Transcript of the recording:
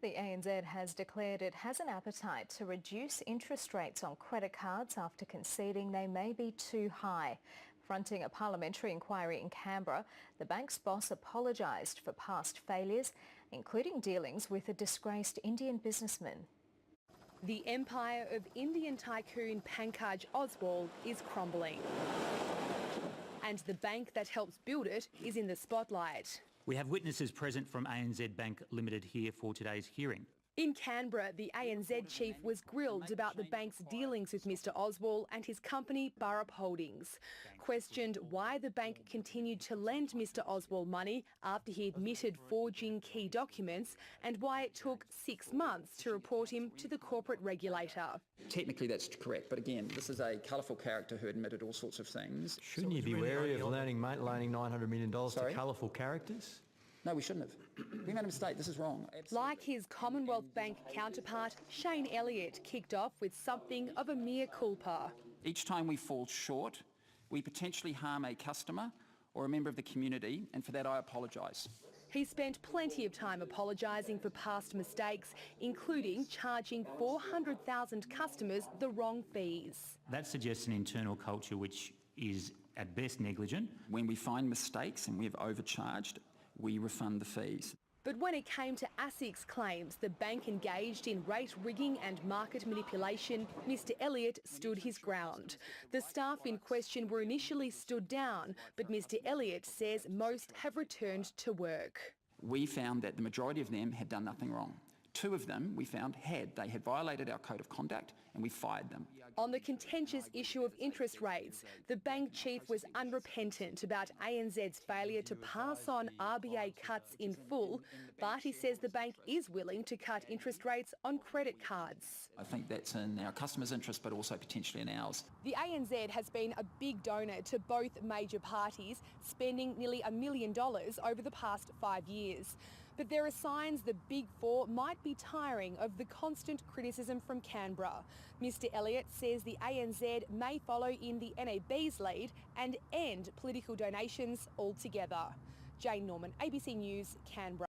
The ANZ has declared it has an appetite to reduce interest rates on credit cards after conceding they may be too high. Fronting a parliamentary inquiry in Canberra, the bank's boss apologised for past failures, including dealings with a disgraced Indian businessman. The empire of Indian tycoon Pankaj Oswal is crumbling. And the bank that helps build it is in the spotlight. We have witnesses present from ANZ Bank Limited here for today's hearing. In Canberra, the ANZ chief was grilled about the bank's dealings with Mr Oswal and his company Burrup Holdings. Questioned why the bank continued to lend Mr Oswal money after he admitted forging key documents and why it took 6 months to report him to the corporate regulator. Technically that's correct, but again, this is a colourful character who admitted all sorts of things. Shouldn't you be wary of loaning $900 million to colourful characters? No, we shouldn't have. We made a mistake. This is wrong. Absolutely. Like his Commonwealth Bank counterpart, Shayne Elliot kicked off with something of a mea culpa. Each time we fall short, we potentially harm a customer or a member of the community, and for that I apologise. He spent plenty of time apologising for past mistakes, including charging 400,000 customers the wrong fees. That suggests an internal culture which is at best negligent. When we find mistakes and we have overcharged, we refund the fees. But when it came to ASIC's claims the bank engaged in rate rigging and market manipulation, Mr Elliot stood his ground. The staff in question were initially stood down, but Mr Elliot says most have returned to work. We found that the majority of them had done nothing wrong. 2 of them we found they had violated our code of conduct and we fired them. On the contentious issue of interest rates, the bank chief was unrepentant about ANZ's failure to pass on RBA cuts in full, but he says the bank is willing to cut interest rates on credit cards. I think that's in our customers' interest but also potentially in ours. The ANZ has been a big donor to both major parties, spending nearly $1 million over the past 5 years. But there are signs the Big Four might be tiring of the constant criticism from Canberra. Mr Elliot says the ANZ may follow in the NAB's lead and end political donations altogether. Jane Norman, ABC News, Canberra.